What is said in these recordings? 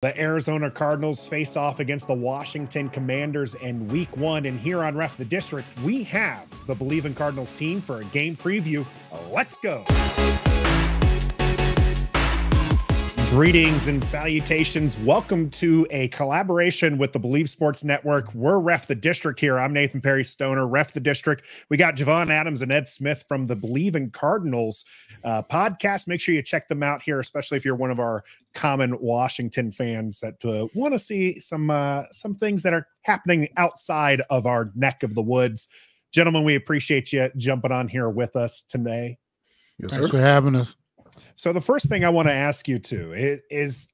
The Arizona Cardinals face off against the Washington Commanders in Week 1. And here on Ref the District, we have the Bleav in Cardinals team for a game preview. Let's go. Greetings and salutations. Welcome to a collaboration with the Bleav Sports Network. We're Ref the District here. I'm Nathan Perry Stoner, Ref the District. We got Javon Adams and Ed Smith from the Bleav in Cardinals podcast. Make sure you check them out here, especially if you're one of our common Washington fans that want to see some things that are happening outside of our neck of the woods. Gentlemen, we appreciate you jumping on here with us today. Yes, Thanks for having us. So the first thing I want to ask you too is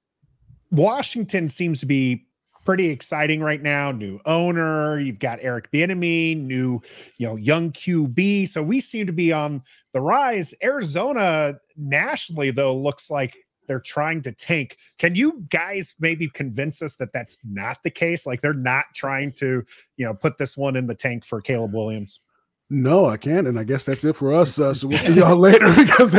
Washington seems to be pretty exciting right now. New owner, you've got Eric Bieniemy, new, young QB. So we seem to be on the rise. Arizona nationally, though, looks like they're trying to tank. Can you guys maybe convince us that that's not the case? Like they're not trying to, put this one in the tank for Caleb Williams? No, I can't, and I guess that's it for us. So we'll see y'all later because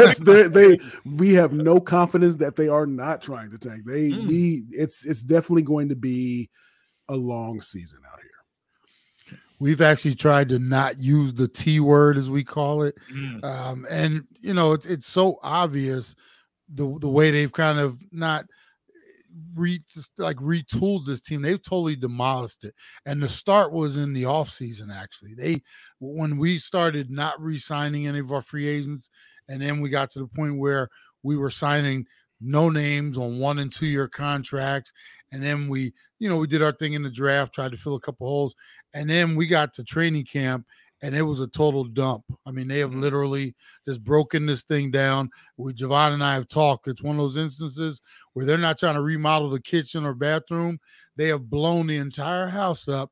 we have no confidence that they are not trying to tank. It's definitely going to be a long season out here. We've actually tried to not use the T word, as we call it, and it's so obvious the way they've kind of not retooled this team. They've totally demolished it, and the start was in the offseason. Actually, when we started not re-signing any of our free agents, and then we got to the point where we were signing no names on 1- and 2-year contracts, and then we did our thing in the draft, tried to fill a couple holes, and then we got to training camp, and it was a total dump. I mean, they have literally just broken this thing down. Javon and I have talked. It's one of those instances where they're not trying to remodel the kitchen or bathroom. They have blown the entire house up,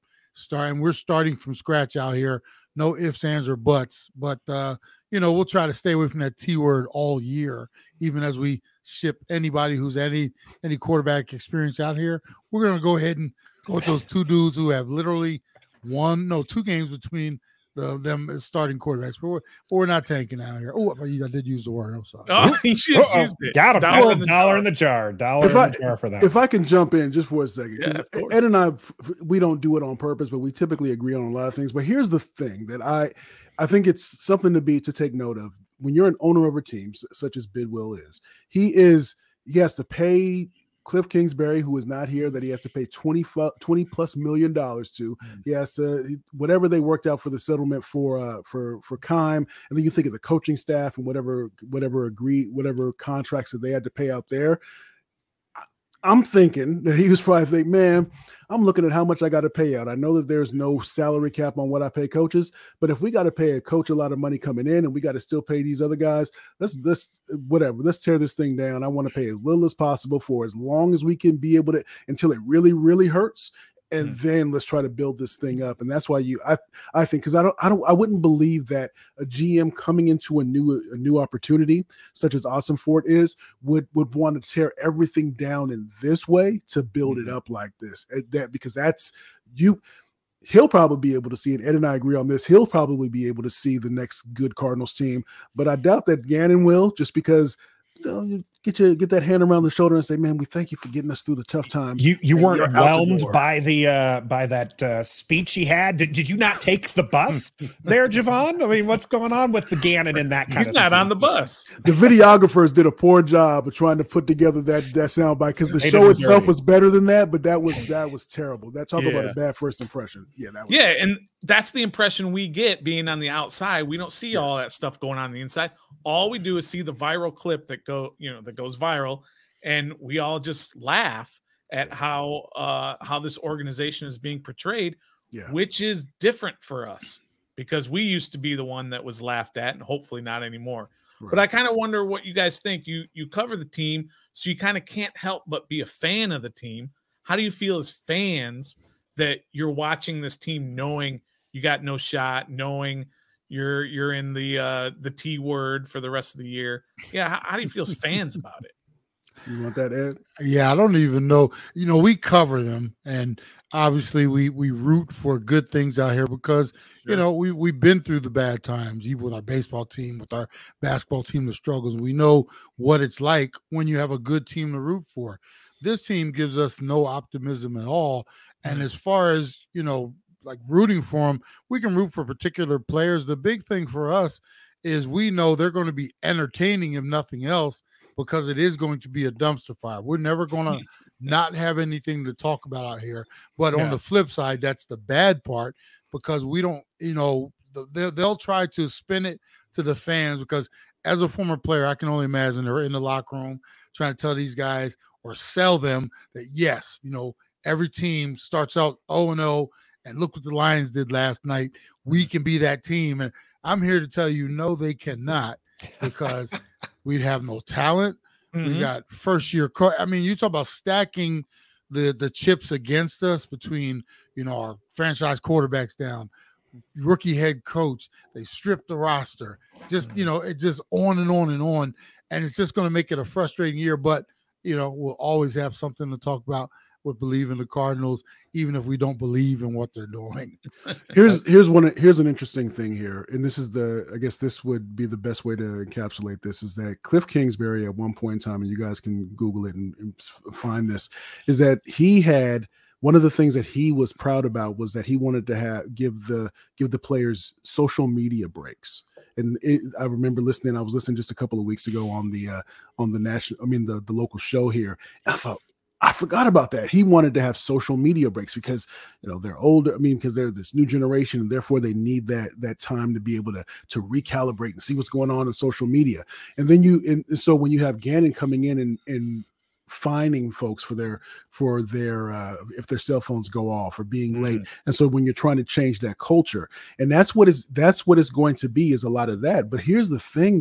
and we're starting from scratch out here. No ifs, ands, or buts. But, we'll try to stay away from that T word all year, even as we ship anybody who's any quarterback experience out here. We're going to go ahead and go with those two dudes who have literally 2 games between them as starting quarterbacks, but we're not tanking out here. Oh, I did use the word. I'm sorry. Oh, you just used it. Got a dollar in the jar. Dollar in the jar for that. If I can jump in just for a second, because Ed and I, we don't do it on purpose, but we typically agree on a lot of things. But here's the thing that I think it's something to take note of. When you're an owner of a team, such as Bidwill is, he has to pay Cliff Kingsbury, who is not here, that he has to pay $20+ million to. He has to, whatever they worked out for the settlement for Keim, and then you think of the coaching staff and whatever contracts that they had to pay out there. I'm thinking that he was probably thinking, man, I'm looking at how much I got to pay out. I know that there's no salary cap on what I pay coaches, but if we got to pay a coach a lot of money coming in and we got to still pay these other guys, let's tear this thing down. I want to pay as little as possible for as long as we can be able to until it really, really hurts. And then let's try to build this thing up. And that's why I think, because I wouldn't believe that a GM coming into a new opportunity, such as Austin Fort is, would want to tear everything down in this way to build it up like this. Because he'll probably be able to see it. Ed and I agree on this. He'll probably be able to see the next good Cardinals team, but I doubt that Gannon will, just because get that hand around the shoulder and say, man, we thank you for getting us through the tough times. You weren't whelmed by that speech he had. Did you not take the bus there, Javon? I mean, what's going on with the Gannon and that kind of He's not on the bus. The videographers did a poor job of trying to put together that soundbite, because the show itself was better than that, but that was terrible. Talk about a bad first impression. And that's the impression we get being on the outside. We don't see all that stuff going on the inside. All we do is see the viral clip that goes viral, and we all just laugh at how this organization is being portrayed, which is different for us because we used to be the one that was laughed at, and hopefully not anymore. Right. But I kind of wonder what you guys think. You cover the team, so you kind of can't help but be a fan of the team. How do you feel as fans that you're watching this team knowing you got no shot, knowing you're in the T word for the rest of the year? Yeah, how do you feel as fans about it? You want that, Ed? Yeah, I don't even know. We cover them, and obviously we root for good things out here because we've been through the bad times, even with our baseball team, with our basketball team, the struggles. We know what it's like when you have a good team to root for. This team gives us no optimism at all. And as far as, like rooting for them, we can root for particular players. The big thing for us is we know they're going to be entertaining, if nothing else, because it is going to be a dumpster fire. We're never going to not have anything to talk about out here. But on the flip side, that's the bad part, because we don't, they'll try to spin it to the fans, because as a former player, I can only imagine they're in the locker room trying to tell these guys or sell them that, yes, every team starts out 0-0, and look what the Lions did last night. We can be that team. And I'm here to tell you, no, they cannot, because we'd have no talent. We got first-year I mean, you talk about stacking the chips against us between, our franchise quarterbacks down, rookie head coach. They stripped the roster. Just, it's just on and on and on. And it's just going to make it a frustrating year. But, we'll always have something to talk about with Bleav in the Cardinals, even if we don't believe in what they're doing. Here's an interesting thing here, and this is I guess this would be the best way to encapsulate this, is that Cliff Kingsbury at one point in time, and you guys can Google it and find this, is that he had one of the things that he was proud about was that he wanted to give the players social media breaks. And I remember listening. I was listening just a couple of weeks ago on the the local show here. And I thought, I forgot about that. He wanted to have social media breaks because, they're older. I mean, because they're this new generation, and therefore they need that time to be able to recalibrate and see what's going on in social media. And then so when you have Gannon coming in and fining folks for their if their cell phones go off or being late, and so when you're trying to change that culture, and that's what it's going to be, is a lot of that. But here's the thing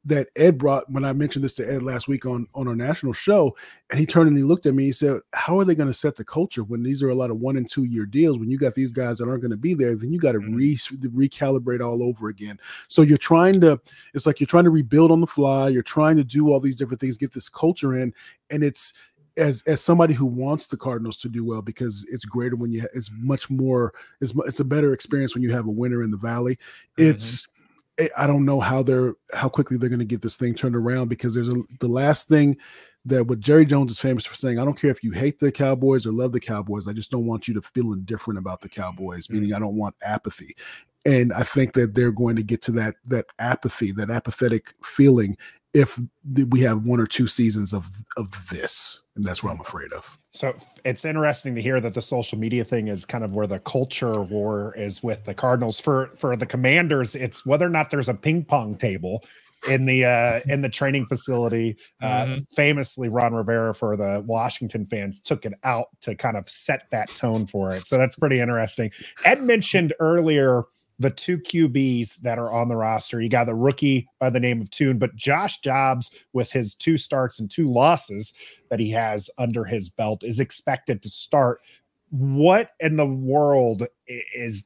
that Ed brought when I mentioned this to Ed last week on our national show, and he turned and he looked at me. He said, "How are they going to set the culture when these are a lot of 1 and 2 year deals? When you got these guys that aren't going to be there, then you got to recalibrate all over again." So it's like you're trying to rebuild on the fly. You're trying to do all these different things, get this culture in, and it's as somebody who wants the Cardinals to do well, because it's greater when it's a better experience when you have a winner in the Valley. I don't know how quickly they're going to get this thing turned around, because the last thing that what Jerry Jones is famous for saying, I don't care if you hate the Cowboys or love the Cowboys, I just don't want you to feel indifferent about the Cowboys, meaning I don't want apathy. And I think that they're going to get to that apathy, that apathetic feeling, if we have 1 or 2 seasons of this. And that's what I'm afraid of. So it's interesting to hear that the social media thing is kind of where the culture war is with the Cardinals. For the Commanders, it's whether or not there's a ping pong table in the training facility. Famously, Ron Rivera, for the Washington fans, took it out to kind of set that tone for it. So that's pretty interesting. Ed mentioned earlier the 2 QBs that are on the roster. You got the rookie by the name of Tune, but Josh Dobbs, with his 2 starts and 2 losses that he has under his belt, is expected to start. What in the world is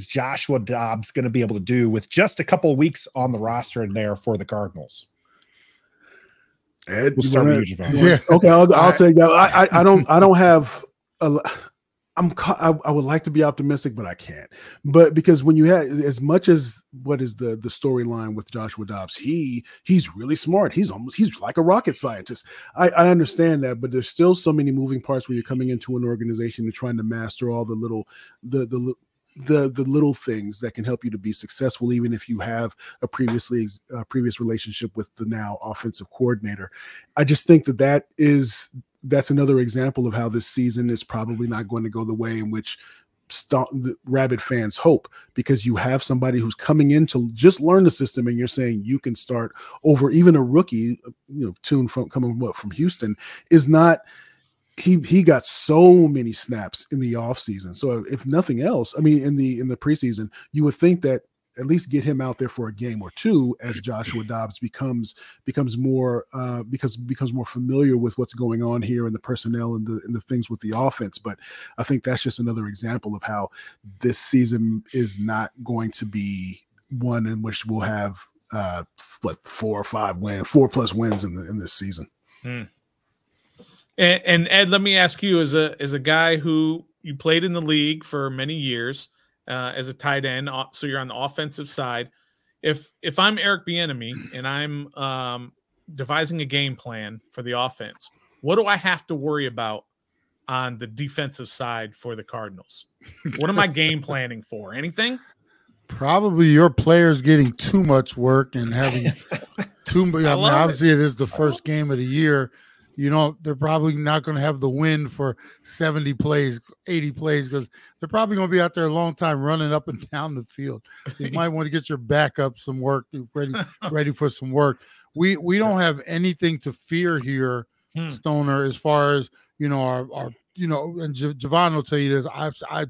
Joshua Dobbs going to be able to do with just a couple of weeks on the roster in there for the Cardinals? Ed, we'll start with you, Javon. Yeah. Okay, I'll take that. I don't have I would like to be optimistic, but I can't. But because when you have, as much as what is the storyline with Joshua Dobbs, he's really smart. He's like a rocket scientist. I understand that, but there's still so many moving parts when you're coming into an organization and trying to master all the little things that can help you to be successful, even if you have a previous relationship with the now offensive coordinator. I just think that's another example of how this season is probably not going to go the way in which the Rabbit fans hope, because you have somebody who's coming in to just learn the system, and you're saying you can start over even a rookie. Tune from Houston is not. He got so many snaps in the offseason. So if nothing else, I mean, in the preseason, you would think that at least get him out there for a game or 2 as Joshua Dobbs becomes more familiar with what's going on here and the personnel and the things with the offense. But I think that's just another example of how this season is not going to be one in which we'll have 4 or 5 wins, 4+ wins in this season. And Ed, let me ask you, as a guy who you played in the league for many years as a tight end, so you're on the offensive side. If I'm Eric Bieniemy and I'm devising a game plan for the offense, what do I have to worry about on the defensive side for the Cardinals? What am I game planning for? Anything? Probably your players getting too much work and having too much. I mean, obviously, it is the first game of the year. You know, they're probably not going to have the wind for 70 plays, 80 plays, because they're probably going to be out there a long time running up and down the field. So you might want to get your backup some work, ready for some work. We don't have anything to fear here, Stoner, as far as, you know, our you know, and Javon will tell you this. I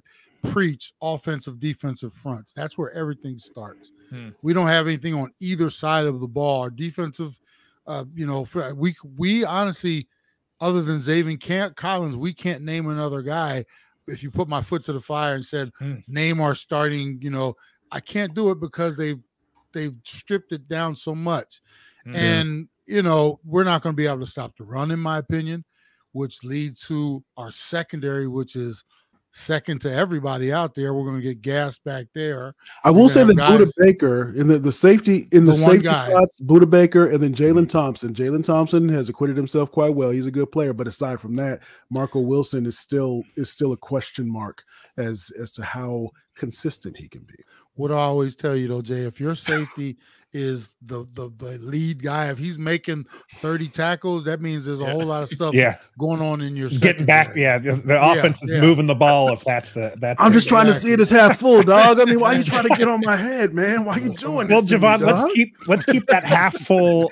preach offensive, defensive fronts. That's where everything starts. We don't have anything on either side of the ball. Our defensive, you know, we honestly, other than Javon Collins, we can't name another guy. If you put my foot to the fire and said, name our starting, you know, I can't do it because they've stripped it down so much. And, you know, we're not going to be able to stop the run, in my opinion, which leads to our secondary, which is second to everybody out there. We're going to get gas back there. I will say that Budda Baker in the safety spots, Budda Baker, and then Jalen Thompson. Jalen Thompson has acquitted himself quite well. He's a good player, but aside from that, Marco Wilson is still a question mark as to how consistent he can be. What I always tell you though, Jay, if your safety is the lead guy, if he's making 30 tackles, that means there's a whole lot of stuff going on in your getting back. The offense is moving the ball. If that's I'm just trying to see it as half full, dog. I mean, why are you trying to get on my head, man? Why are you doing this? Well, Javon, let's keep that half full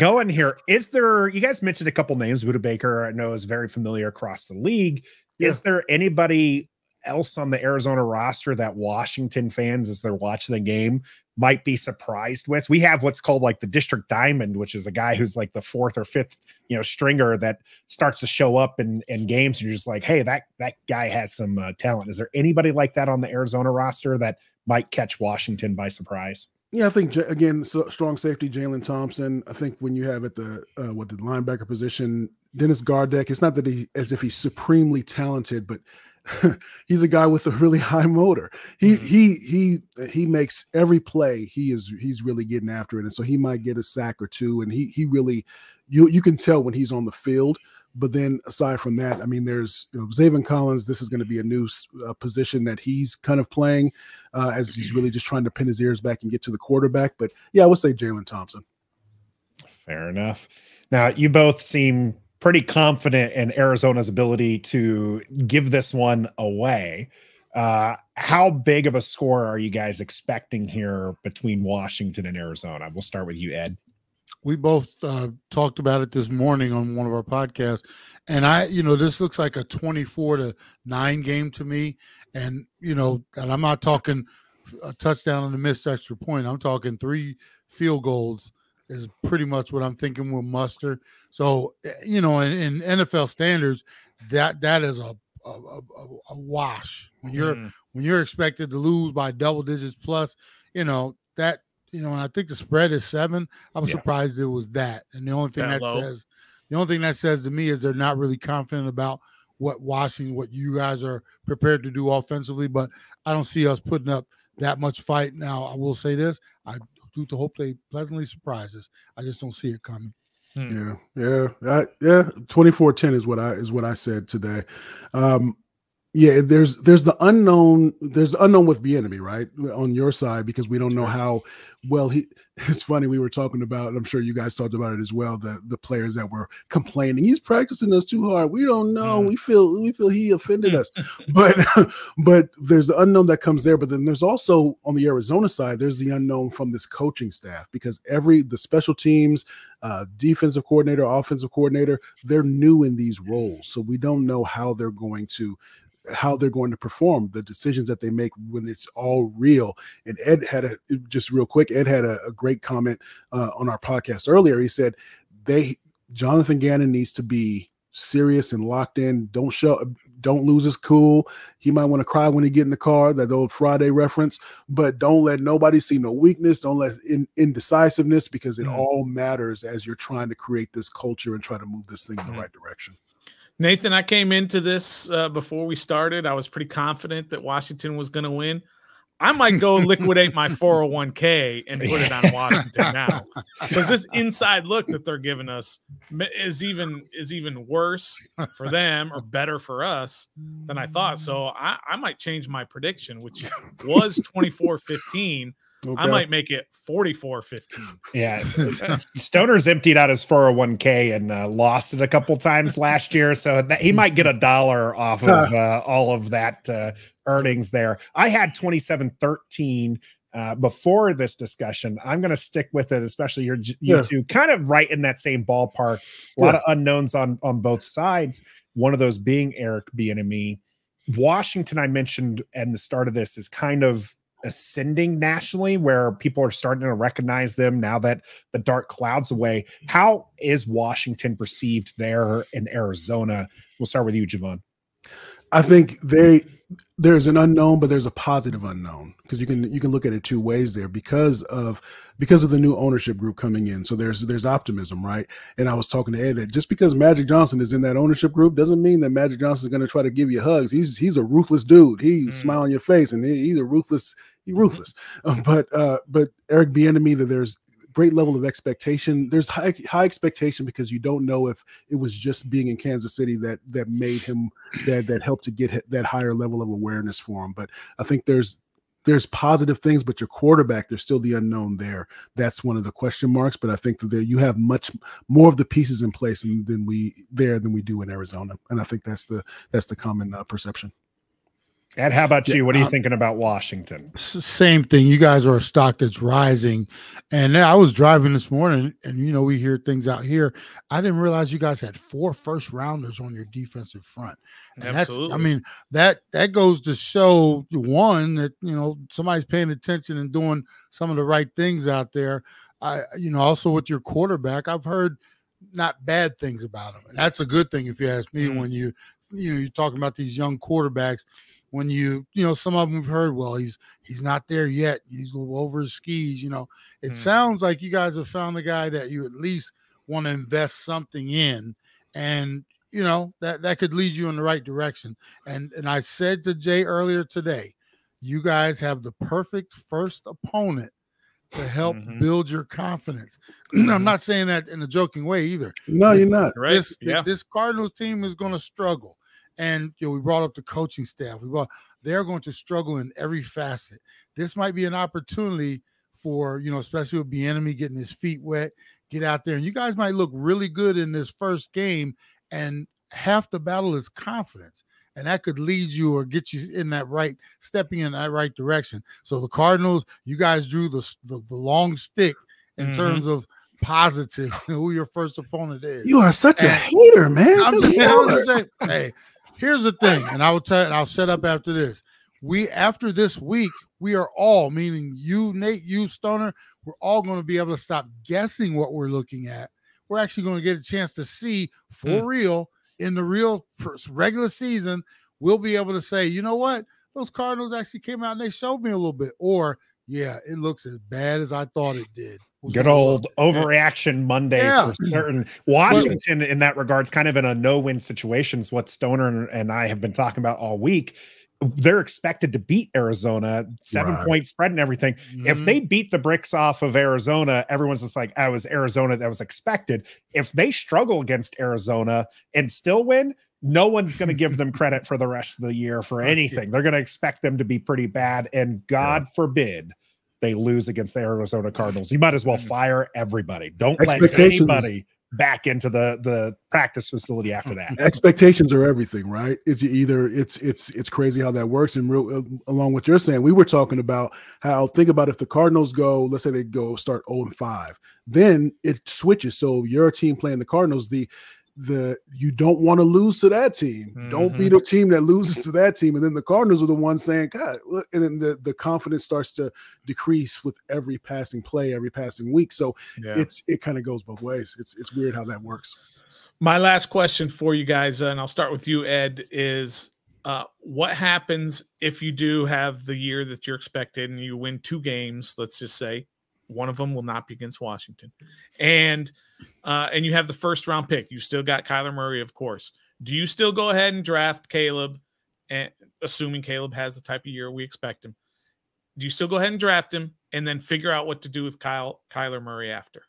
going here. Is there, you guys mentioned a couple names. Budda Baker, I know, is very familiar across the league. Is there anybody else on the Arizona roster that Washington fans, as they're watching the game, might be surprised with? We have what's called like the District Diamond, which is a guy who's like the fourth or fifth, you know, stringer that starts to show up in games. And you're just like, hey, that guy has some talent. Is there anybody like that on the Arizona roster that might catch Washington by surprise? Yeah, I think, again, strong safety, Jalen Thompson. I think when you have at the with the linebacker position, Dennis Gardeck, it's not that as if he's supremely talented, but he's a guy with a really high motor. He makes every play. He's really getting after it, and so he might get a sack or two. And he really, you can tell when he's on the field. But then aside from that, I mean, there's, you know, Javon Collins. This is going to be a new position that he's kind of playing as he's really just trying to pin his ears back and get to the quarterback. But yeah, I would say Jalen Thompson. Fair enough. Now you both seem pretty confident in Arizona's ability to give this one away. How big of a score are you guys expecting here between Washington and Arizona? We'll start with you, Ed. We both talked about it this morning on one of our podcasts, and this looks like a 24-9 game to me. And, you know, and I'm not talking a touchdown and a missed extra point. I'm talking 3 field goals is pretty much what I'm thinking we'll muster. So, you know, in NFL standards, that is a wash. When you're expected to lose by double digits plus, you know, that, you know, and I think the spread is 7. I was surprised it was that. And the only thing that says to me is they're not really confident about what you guys are prepared to do offensively, but I don't see us putting up that much fight. Now, I will say this, I do hope they pleasantly surprise us. I just don't see it coming. Yeah. 24-10 is what I said today. Yeah, there's the unknown. There's the unknown with Bieniemy, right, on your side, because we don't know how well he. It's funny, we were talking about, and I'm sure you guys talked about it as well, the players that were complaining he's practicing us too hard. We don't know. We feel he offended us, but there's the unknown that comes there. But then there's also on the Arizona side, there's the unknown from this coaching staff, because the special teams, defensive coordinator, offensive coordinator, they're new in these roles, so we don't know how they're going to perform, the decisions that they make when it's all real. And Ed had a great comment on our podcast earlier. He said Jonathan Gannon needs to be serious and locked in. Don't lose his cool. He might want to cry when he get in the car, that old Friday reference, but don't let nobody see no weakness. Don't let indecisiveness, because it all matters as you're trying to create this culture and try to move this thing in the right direction. Nathan, I came into this before we started. I was pretty confident that Washington was going to win. I might go liquidate my 401k and put it on Washington now, because this inside look that they're giving us is even worse for them or better for us than I thought. So I might change my prediction, which was 24-15. Okay. I might make it 44-15. Yeah. Stoner's emptied out his 401k and lost it a couple times last year. So he might get $1 off of all of that earnings there. I had 27-13 before this discussion. I'm going to stick with it, especially you two, kind of right in that same ballpark. A lot of unknowns on both sides. One of those being Eric Bieniemy. Washington, I mentioned at the start of this, is kind of ascending nationally, where people are starting to recognize them now that the dark cloud's away. How is Washington perceived there in Arizona? We'll start with you, Javon. I think there's an unknown, but there's a positive unknown, because you can look at it two ways there because of the new ownership group coming in. So there's optimism, right? And I was talking to Ed that just because Magic Johnson is in that ownership group doesn't mean that Magic Johnson is going to try to give you hugs. He's a ruthless dude. He smile on your face, and he's ruthless. But Eric Bieniemy, that there's great level of expectation. There's high expectation, because you don't know if it was just being in Kansas City that made him that helped to get that higher level of awareness for him. But I think there's positive things, but your quarterback, there's still the unknown there. That's one of the question marks. But I think that you have much more of the pieces in place than we do in Arizona, and I think that's the common perception. Ed, how about you? What are you thinking about Washington? Same thing. You guys are a stock that's rising. And I was driving this morning, and, we hear things out here. I didn't realize you guys had 4 first-rounders on your defensive front. And absolutely. that goes to show, one, that, somebody's paying attention and doing some of the right things out there. Also with your quarterback, I've heard not bad things about him. And that's a good thing, if you ask me, when you're talking about these young quarterbacks. When some of them have heard, well, he's not there yet. He's a little over his skis. It sounds like you guys have found a guy that you at least want to invest something in, and that could lead you in the right direction. And I said to Jay earlier today, you guys have the perfect first opponent to help build your confidence. I'm not saying that in a joking way either. No, you're not. Right? This Cardinals team is going to struggle. And we brought up the coaching staff. They're going to struggle in every facet. This might be an opportunity for, especially with Bieniemy getting his feet wet, get out there. And you guys might look really good in this first game, and half the battle is confidence. And that could lead you or get you in that stepping in that right direction. So the Cardinals, you guys drew the long stick in terms of positive, who your first opponent is. You are such a hater, man. I'm just telling you, hey, here's the thing, and I will tell you, and I'll set up after this. After this week, we are all, meaning you, Nate, you, Stoner, we're all going to be able to stop guessing what we're looking at. We're actually going to get a chance to see for real in the real regular season. We'll be able to say, you know what? Those Cardinals actually came out and they showed me a little bit. Or, yeah, it looks as bad as I thought it did. Good old overreaction Monday for certain. Washington, in that regards, kind of in a no-win situation is what Stoner and I have been talking about all week. They're expected to beat Arizona, 7-point spread and everything. If they beat the bricks off of Arizona, everyone's just like, was Arizona that was expected. If they struggle against Arizona and still win, no one's going to give them credit for the rest of the year for anything. They're going to expect them to be pretty bad, and God forbid they lose against the Arizona Cardinals. You might as well fire everybody. Don't let anybody back into the practice facility after that. Expectations are everything, right? It's crazy how that works. And along with you're saying, we were talking about how, think about if the Cardinals go, let's say they go start 0-5, then it switches. So your team playing the Cardinals, you don't want to lose to that team. Don't be the team that loses to that team. And then the Cardinals are the ones saying, God, look, and then the confidence starts to decrease with every passing play, every passing week. So it kind of goes both ways. It's weird how that works. My last question for you guys, and I'll start with you, Ed, is what happens if you do have the year that you're expected and you win 2 games, let's just say, one of them will not be against Washington, and you have the first round pick. You still got Kyler Murray, of course. Do you still go ahead and draft Caleb, and assuming Caleb has the type of year we expect him? do you still go ahead and draft him and then figure out what to do with Kyler Murray after?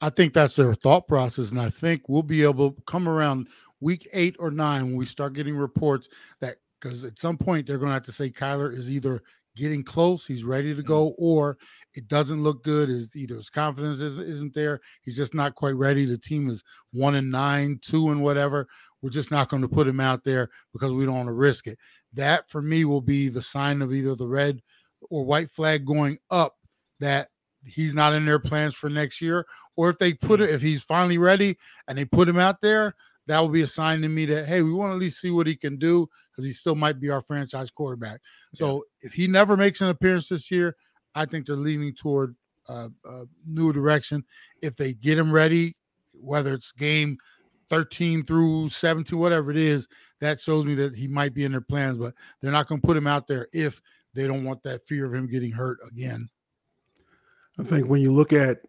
I think that's their thought process, and I think we'll be able to come around week 8 or 9 when we start getting reports that, because at some point they're going to have to say Kyler is either getting close, he's ready to go, or it doesn't look good. Is either his confidence isn't there, he's just not quite ready. The team is 1-9, 2 and whatever. We're just not going to put him out there because we don't want to risk it. That for me will be the sign of either the red or white flag going up that he's not in their plans for next year, or if they put it, if he's finally ready and they put him out there, that will be a sign to me that, hey, we want to at least see what he can do, because he still might be our franchise quarterback. So if he never makes an appearance this year, I think they're leaning toward a new direction. If they get him ready, whether it's game 13 through 17, whatever it is, that shows me that he might be in their plans, but they're not going to put him out there if they don't want that fear of him getting hurt again. I think when you look at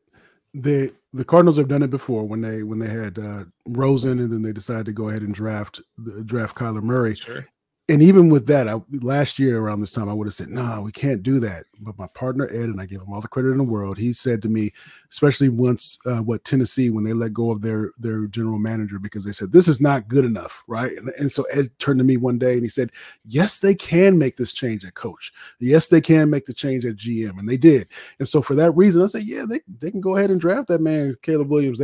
the Cardinals have done it before when they had Rosen, and then they decided to go ahead and draft Kyler Murray. Sure. And even with that, last year around this time, I would have said, no, we can't do that. But my partner, Ed, and I give him all the credit in the world, he said to me, especially once Tennessee, when they let go of their general manager, because they said, this is not good enough, right? And so Ed turned to me one day and he said, yes, they can make this change at coach. Yes, they can make the change at GM. And they did. And so for that reason, I said, yeah, they can go ahead and draft that man, Caleb Williams.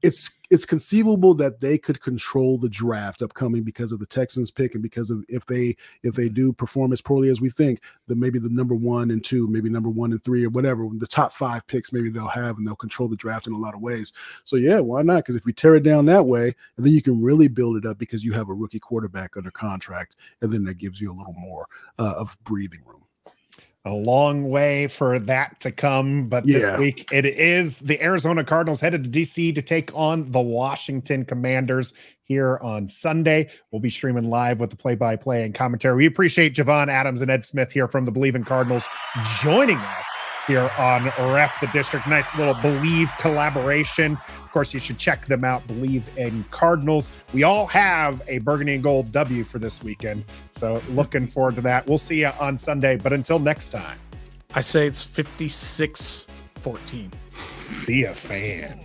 It's conceivable that they could control the draft upcoming because of the Texans pick, and because of if they do perform as poorly as we think, then maybe the number 1 and 2, maybe number 1 and 3 or whatever, the top 5 picks maybe they'll have, and they'll control the draft in a lot of ways. So yeah, why not? Because if we tear it down that way, and then you can really build it up because you have a rookie quarterback under contract, and then that gives you a little more of breathing room. A long way for that to come, but this week it is the Arizona Cardinals headed to DC to take on the Washington Commanders here on Sunday. We'll be streaming live with the play-by-play and commentary. We appreciate Javon Adams and Ed Smith here from the Bleav in Cardinals joining us here on Ref the District. Nice little Bleav collaboration. Of course, you should check them out, Bleav in Cardinals. We all have a burgundy and gold W for this weekend, so looking forward to that. We'll see you on Sunday, but until next time, I say it's 56-14. Be a fan.